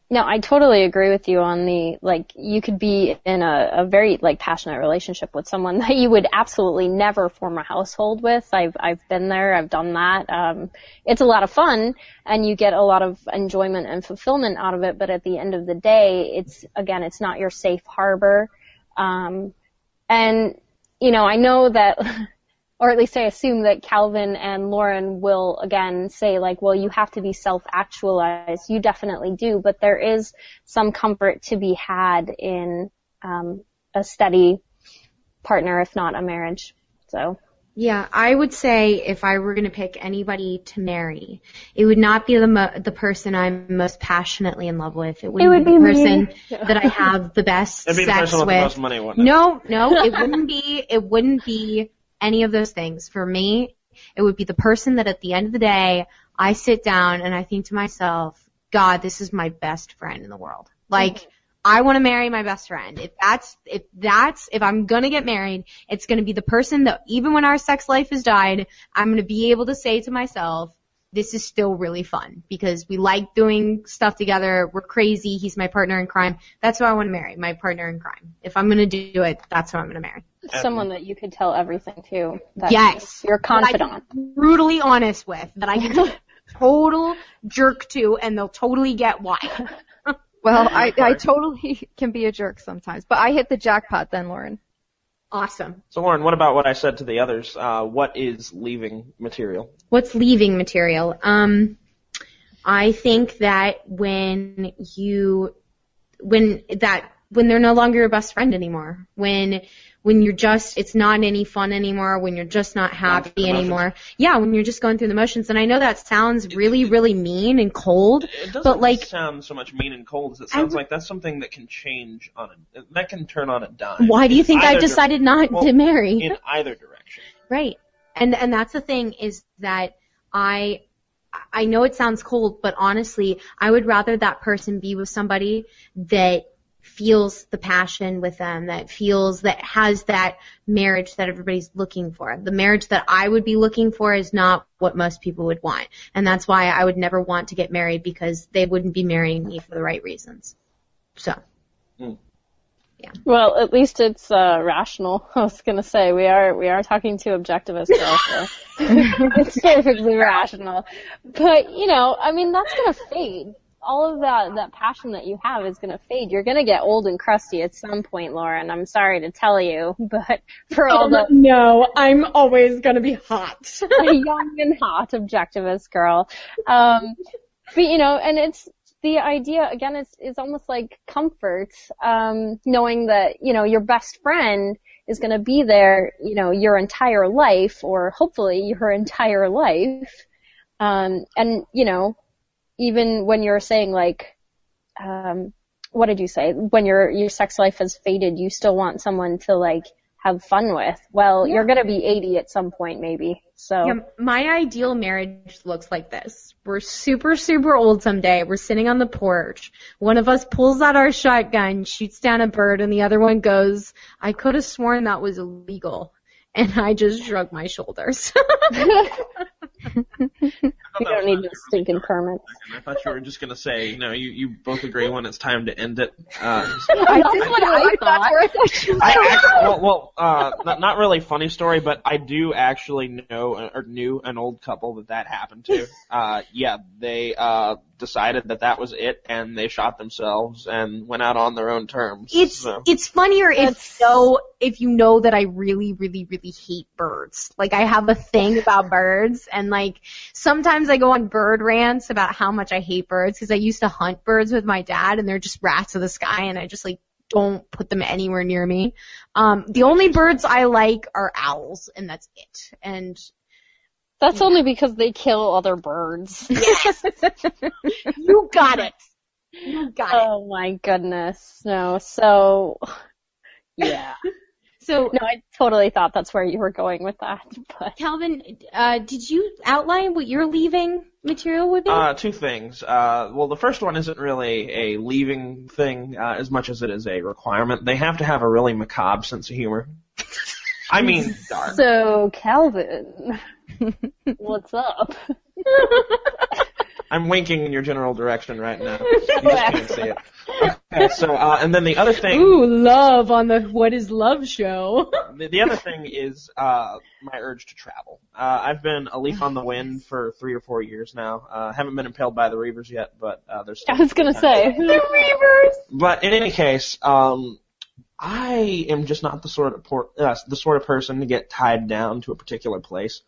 No, I totally agree with you on you could be in a very, passionate relationship with someone that you would absolutely never form a household with. I've been there. I've done that. It's a lot of fun and you get a lot of enjoyment and fulfillment out of it. But at the end of the day, it's not your safe harbor. And, I know that, or at least I assume that Calvin and Lauren will again say well, you have to be self-actualized. You definitely do, but there is some comfort to be had in a steady partner, if not a marriage. So. Yeah, I would say if I were going to pick anybody to marry, it would not be the person I'm most passionately in love with. It would be the person that I have the best It'd be the sex person with with. the most money, wouldn't it? No, it wouldn't be any of those things. For me, it would be the person that at the end of the day, I sit down and I think to myself, God, this is my best friend in the world. I want to marry my best friend. If I'm gonna get married, it's gonna be the person that even when our sex life has died, I'm gonna be able to say to myself, this is still really fun because we like doing stuff together. We're crazy. He's my partner in crime. That's who I want to marry, my partner in crime. If I'm gonna do it, that's who I'm gonna marry. Someone that you could tell everything to. That Yes. You're confident. That I'm brutally honest with. That I can total jerk to and they'll totally get why. Well, I totally can be a jerk sometimes, but I hit the jackpot then, Lauren. Awesome. So Lauren, what about what I said to the others? What is leaving material? What's leaving material? I think that when they're no longer your best friend anymore, when you're just, it's not any fun anymore, when you're just not happy anymore. Yeah, when you're just going through the motions. And I know that sounds really, really mean and cold, It doesn't but sound so much mean and cold as it sounds like that's something that can change that can turn on a dime. Why do you think I've decided not to marry? In either direction. Right. And that's the thing is that I know it sounds cold, but honestly, I would rather that person be with somebody that feels the passion with them, that has that marriage that everybody's looking for. The marriage that I would be looking for is not what most people would want. And that's why I would never want to get married because they wouldn't be marrying me for the right reasons. So. Yeah. Well, at least it's rational. I was gonna say we are talking to objectivist girls, so it's perfectly rational. But that's gonna fade. All of that passion that you have is gonna fade. You're gonna get old and crusty at some point, Lauren. I'm sorry to tell you, but for all the no, I'm always gonna be hot. a young and hot objectivist girl. But and it's. The idea, again, is almost like comfort, knowing that, your best friend is going to be there, your entire life, or hopefully your entire life. And, even when you're saying what did you say? When your sex life has faded, you still want someone to have fun with. Well, You're going to be 80 at some point, maybe. So. Yeah, my ideal marriage looks like this. We're super, super old someday. We're sitting on the porch. One of us pulls out our shotgun, shoots down a bird, and the other one goes, I could have sworn that was illegal. And I just shrugged my shoulders. You don't need no stinking permit. I thought you were just going to say, you both agree when it's time to end it. That's what I thought. Not really funny story, but I do actually know or knew an old couple that happened to. They decided that was it, and they shot themselves and went out on their own terms. It's funnier if you know that I really, really, really hate birds. Like, I have a thing about birds, and like sometimes I go on bird rants about how much I hate birds because I used to hunt birds with my dad, and they're just rats of the sky, and I just like don't put them anywhere near me. The only birds I like are owls, and that's it. And that's only because they kill other birds. Yes. You got it. Oh my goodness. No, so yeah. So no, I totally thought that's where you were going with that. But Calvin, did you outline what your leaving material would be? Two things. The first one isn't really a leaving thing as much as it is a requirement. They have to have a really macabre sense of humor. I mean, dark. So, Calvin, what's up? I'm winking in your general direction right now. You just can't see it. Okay, so, and then the other thing... Ooh, love on the What is Love show. The other thing is my urge to travel. I've been a leaf on the wind for 3 or 4 years now. Haven't been impaled by the Reavers yet, but there's still... I was going to say. The Reavers! But in any case, I am just not the sort of person to get tied down to a particular place.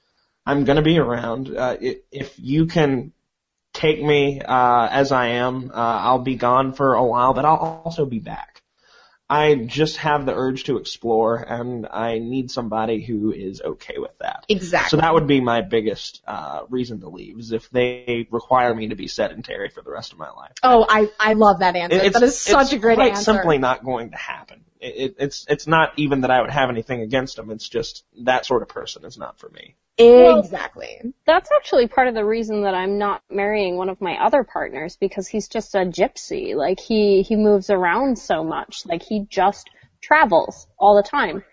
I'm going to be around. If you can take me as I am, I'll be gone for a while, but I'll also be back. I just have the urge to explore, and I need somebody who is okay with that. Exactly. So that would be my biggest reason to leave, is if they require me to be sedentary for the rest of my life. Oh, I love that answer. That is such a great answer. It's quite simply not going to happen. It's not even that I would have anything against them. It's just that sort of person is not for me. Exactly. Well, that's actually part of the reason that I'm not marrying one of my other partners, because he's just a gypsy. Like, he moves around so much. Like, he just travels all the time.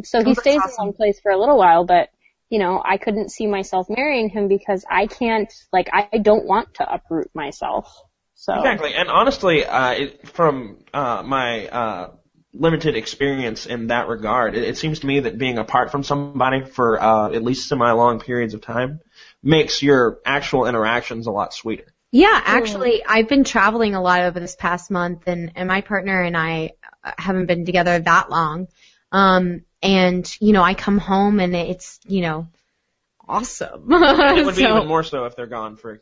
So he stays in one place for a little while, but, I couldn't see myself marrying him because I don't want to uproot myself. So. Exactly. And honestly, from my limited experience in that regard, it seems to me that being apart from somebody for at least semi-long periods of time makes your actual interactions a lot sweeter. Yeah, actually, I've been traveling a lot over this past month, and my partner and I haven't been together that long. And, I come home and it's, awesome. And it would be even more so if they're gone for,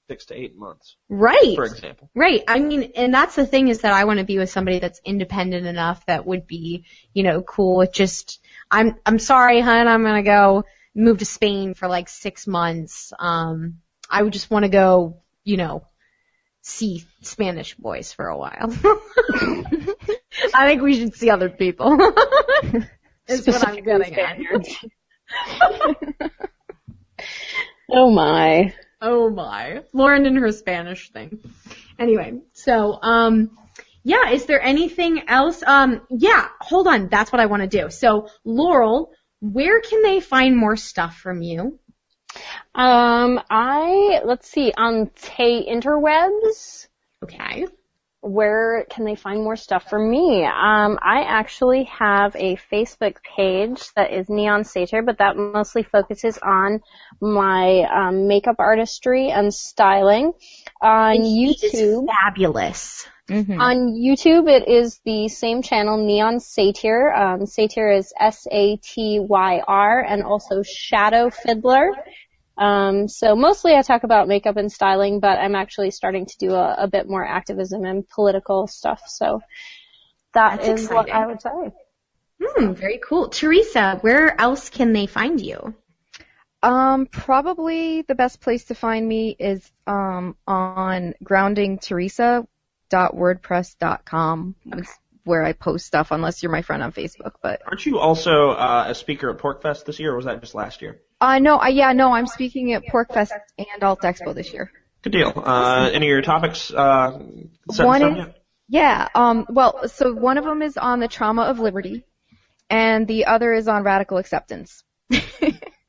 6 to 8 months. Right. For example. Right. I mean, and that's the thing, is that I want to be with somebody that's independent enough that would be, cool with just, I'm sorry, hon, I'm going to go move to Spain for like 6 months. I would just want to go, see Spanish boys for a while. I think we should see other people. Is what I'm getting at. Oh my. Lauren and her Spanish thing. Anyway, so, is there anything else? Hold on. That's what I want to do. So, Laurel, where can they find more stuff from you? Let's see, on interwebs. Okay. Where can they find more stuff from me? I actually have a Facebook page that is Neon Satyr, but that mostly focuses on my makeup artistry and styling. On YouTube, is fabulous. Mm-hmm. On YouTube, it is the same channel, Neon Satyr. Satyr is Satyr, and also Shadow Fiddler. So mostly I talk about makeup and styling, but I'm actually starting to do a bit more activism and political stuff. So that's exciting. What I would say. Very cool. Theresa, where else can they find you? Probably the best place to find me is on groundingtheresa.wordpress.com. Okay. It's where I post stuff, unless you're my friend on Facebook. But aren't you also a speaker at PorcFest this year, or was that just last year? No, I'm speaking at PorcFest and Alt Expo this year. Good deal. Any of your topics set one in stone is, yet? Yeah. So one of them is on the trauma of liberty, and the other is on radical acceptance.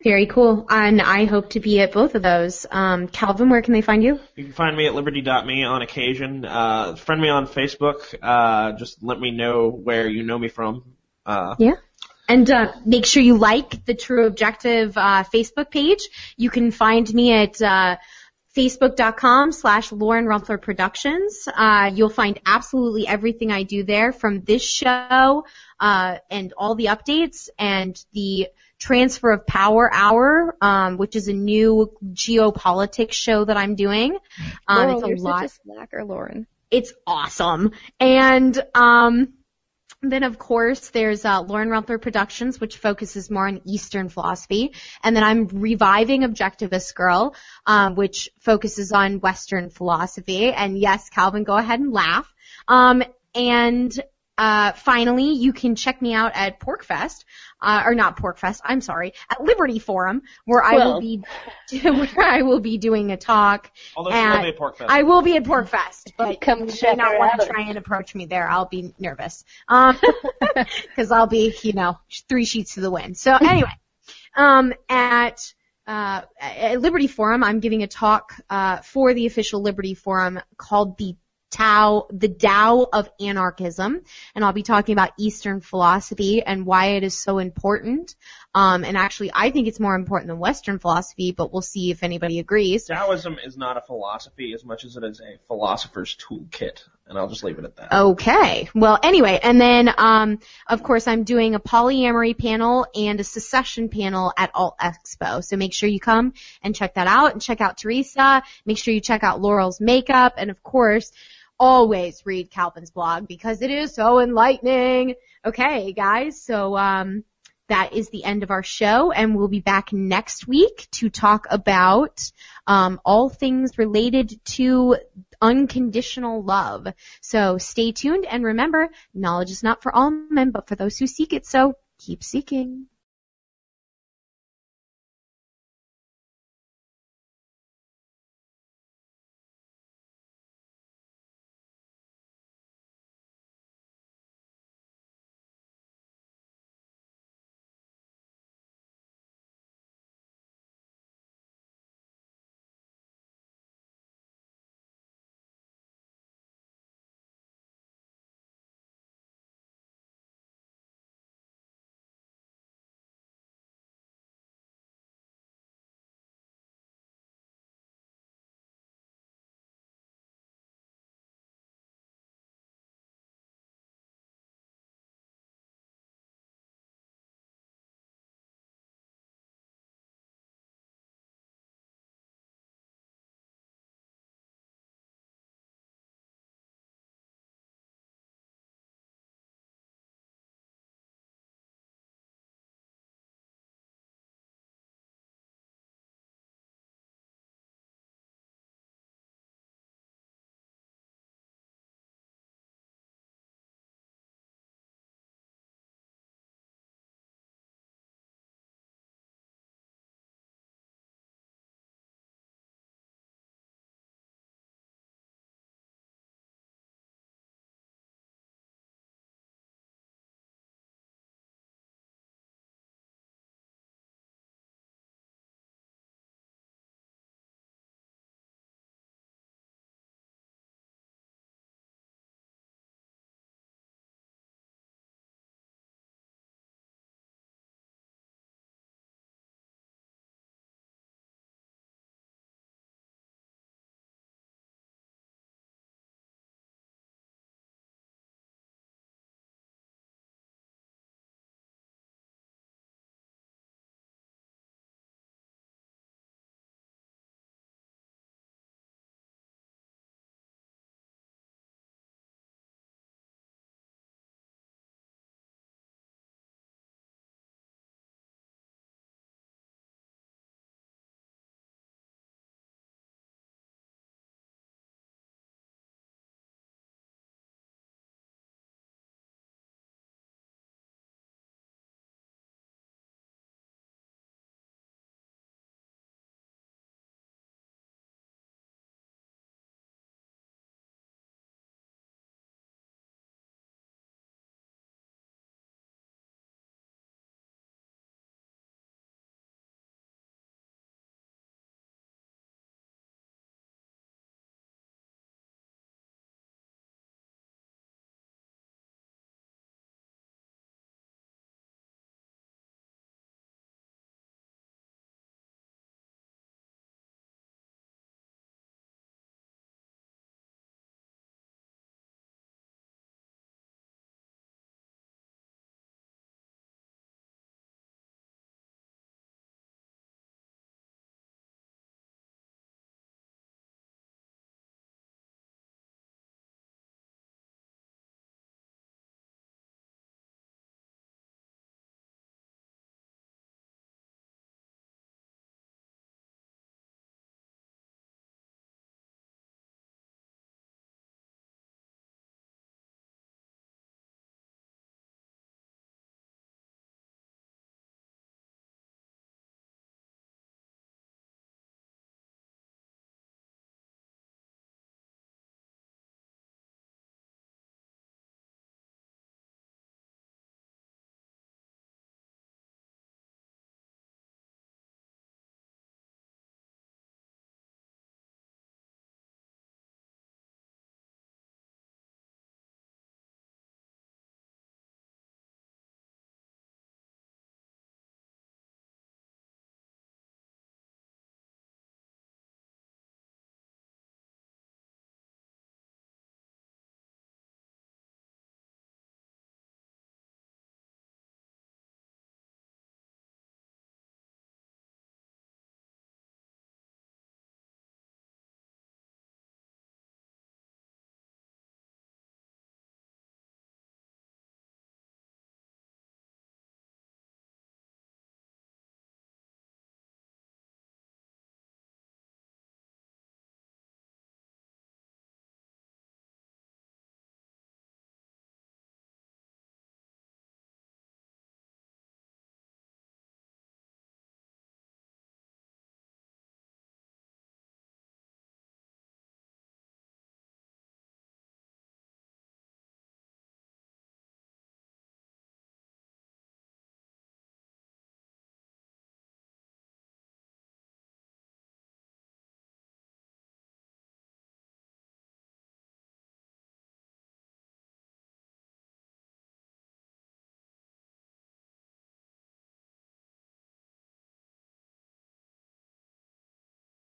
Very cool. And I hope to be at both of those. Calvin, where can they find you? You can find me at liberty.me on occasion. Friend me on Facebook. Just let me know where you know me from. Yeah. And make sure you like the True Objective Facebook page. You can find me at facebook.com/Lauren Rumpler Productions. You'll find absolutely everything I do there, from this show and all the updates, and the Transfer of Power Hour, which is a new geopolitics show that I'm doing. Laurel, It's a you're lot. such a slacker, Lauren. It's awesome. And then, of course, there's Lauren Rumpler Productions, which focuses more on Eastern philosophy. And then I'm reviving Objectivist Girl, which focuses on Western philosophy. And yes, Calvin, go ahead and laugh. Finally, you can check me out at PorkFest, or not PorkFest, I'm sorry, at Liberty Forum, where I will be doing a talk. Although she will be at PorkFest. I will be at PorkFest, but Come you may check not her want to out. try and approach me there. I'll be nervous. Because I'll be, 3 sheets to the wind. So anyway, at Liberty Forum, I'm giving a talk for the official Liberty Forum called the Tao of Anarchism, and I'll be talking about Eastern philosophy and why it is so important. And actually, I think it's more important than Western philosophy, but we'll see if anybody agrees. Taoism is not a philosophy as much as it is a philosopher's toolkit, and I'll just leave it at that. Okay. Well, anyway, and then, of course, I'm doing a polyamory panel and a secession panel at Alt Expo. So make sure you come and check that out, and check out Theresa. Make sure you check out Laurel's makeup, and of course, always read Calvin's blog because it is so enlightening. Okay, guys. So, that is the end of our show, and we'll be back next week to talk about all things related to unconditional love. So stay tuned, and remember, knowledge is not for all men, but for those who seek it, so keep seeking.